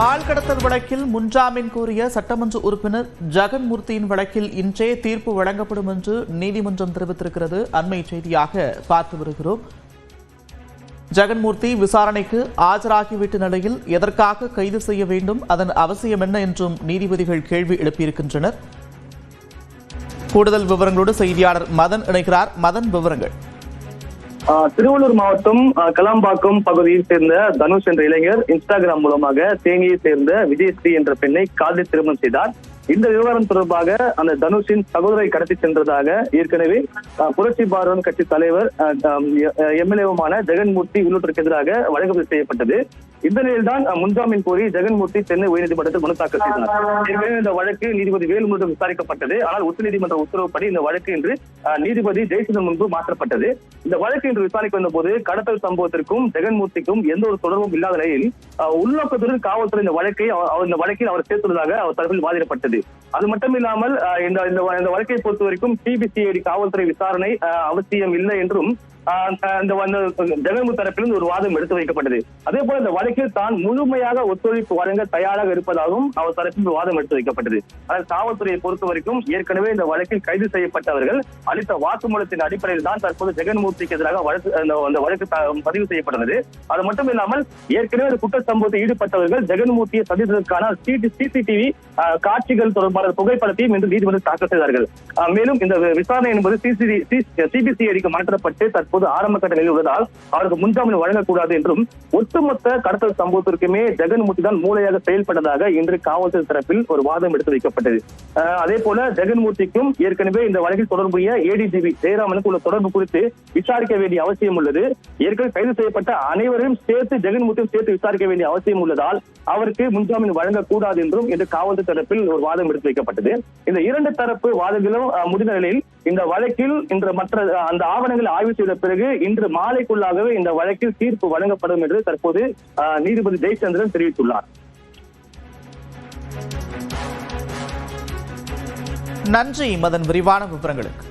ஆள்கடத்தல் வழக்கில் முன்ஜாமீன் கோரிய சட்டமன்ற உறுப்பினர் ஜெகன்மூர்த்தியின் வழக்கில் இன்றே தீர்ப்பு வழங்கப்படும் என்று நீதிமன்றம் தெரிவித்திருக்கிறது. அண்மை செய்தியாக பார்த்து வருகிறோம். ஜெகன்மூர்த்தி விசாரணைக்கு ஆஜராகிவிட்ட நிலையில் எதற்காக கைது செய்ய வேண்டும், அதன் அவசியம் என்ன என்றும் நீதிபதிகள் கேள்வி எழுப்பியிருக்கின்றனர். கூடுதல் விவரங்களோடு செய்தியாளர் மதன் இணைக்கிறார். மதன், விவரங்கள். திருவள்ளூர் மாவட்டம் கலாம்பாக்கம் பகுதியில் சேர்ந்த தனுஷ் என்ற இளைஞர் இன்ஸ்டாகிராம் மூலமாக தேனியை சேர்ந்த விஜயஸ்ரீ என்ற பெண்ணை காதலில் திருமணம் செய்தார். இந்த விவகாரம் தொடர்பாக அந்த தனுஷின் சகோதரை கடத்தி சென்றதாக ஏற்கனவே புரட்சி பாரதம் கட்சி தலைவர் எம்எல்ஏவுமான ஜெகன்மூர்த்தி உள்ளிட்டோருக்கு எதிராக வழக்கு பதிவு செய்யப்பட்டது. இந்த நிலையில்தான் முன்ஜாமீன் கோரி ஜெகன்மூர்த்தி சென்னை உயர்நீதிமன்றத்தில் மனு தாக்கல் செய்தார். இந்த வழக்கு நீதிபதி வேலுமுருகன் விசாரிக்கப்பட்டது. ஆனால் உச்சநீதிமன்ற உத்தரவுப்படி இந்த வழக்கு இன்று நீதிபதி ஜெயச்சந்திரன் முன்பு மாற்றப்பட்டது. இந்த வழக்கு இன்று விசாரிக்க வந்த போது கடத்தல் சம்பவத்திற்கும் ஜெகன்மூர்த்திக்கும் எந்த ஒரு தொடர்பும் இல்லாத நிலையில் உள்நோக்கத்துடன் காவல்துறை இந்த வழக்கில் அவர் சேர்த்துள்ளதாக அவர் தரப்பில் வாதிடப்பட்டது. அது மட்டும் இல்லாமல் இந்த வழக்கை பொறுத்த வரைக்கும் சிபிசிஐடி காவல்துறை விசாரணை அவசியம் இல்லை என்றும் ஜெகன்மூர்த்தி தரப்பிலிருந்து ஒரு வாதம் எடுத்து வைக்கப்பட்டது. அதே போல இந்த வழக்கில் தான் முழுமையாக ஒத்துழைப்பு வழங்க தயாராக இருப்பதாகவும் அவர் தரப்பில் வாதம் எடுத்து வைக்கப்பட்டது. ஆனால் காவல்துறையை பொறுத்த வரைக்கும் ஏற்கனவே இந்த வழக்கில் கைது செய்யப்பட்டவர்கள் அளித்த வாக்குமூலத்தின் அடிப்படையில் தான் தற்போது ஜெகன்மூர்த்திக்கு எதிராக வழக்கு பதிவு செய்யப்பட்டது. அது மட்டும் இல்லாமல் ஏற்கனவே குற்ற சம்பவத்தில் ஈடுபட்டவர்கள் ஜெகன்மூர்த்தியை சந்தித்ததற்கான சிசிடிவி காட்சிகள் தொடர்பான புகைப்படத்தையும் இன்று நீதிமன்றம் தாக்கல் செய்தார்கள். மேலும் இந்த விசாரணை என்பது சிபிசிஐடிக்கு மாற்றப்பட்டு தற்போது ஆரம்ப கட்ட நிலையில் உள்ளதால் அவருக்கு முன்ஜாமீன் வழங்கக்கூடாது என்றும் ஒட்டுமொத்த கடத்தல் சம்பவத்திற்குமே ஜெகன்மூர்த்தி தான் மூளையாக செயல்பட்டதாக இன்று காவல்துறை தரப்பில் ஒரு வாதம் எடுத்து வைக்கப்பட்டது. அதே போல ஜெகன்மூர்த்திக்கும் ஏற்கனவே இந்த வழக்கில் தொடர்புடைய ஏடிஜிபி ஜெயராமனுக்கு உள்ள தொடர்பு குறித்து விசாரிக்க வேண்டிய அவசியம் உள்ளது. ஏற்கனவே கைது செய்யப்பட்ட அனைவரையும் சேர்த்து ஜெகன்மூர்த்தியும் சேர்த்து விசாரிக்க வேண்டிய அவசியம் உள்ளதால் அவருக்கு முன்ஜாமீன் வழங்கக்கூடாது என்றும் இன்று காவல்துறை தரப்பில் ஒரு வாதம் எடுத்து வைக்கப்பட்டது. இந்த இரண்டு தரப்பு வாதங்களும் முடிந்த நிலையில் இந்த வழக்கில் இன்று மற்ற அந்த ஆவணங்களை ஆய்வு செய்த பிறகு இன்று மாலைக்குள்ளாகவே இந்த வழக்கில் தீர்ப்பு வழங்கப்படும் என்று தற்போது நீதிபதி ஜெயச்சந்திரன் தெரிவித்துள்ளார். நன்றி மதன், விரிவான விவரங்களுக்கு.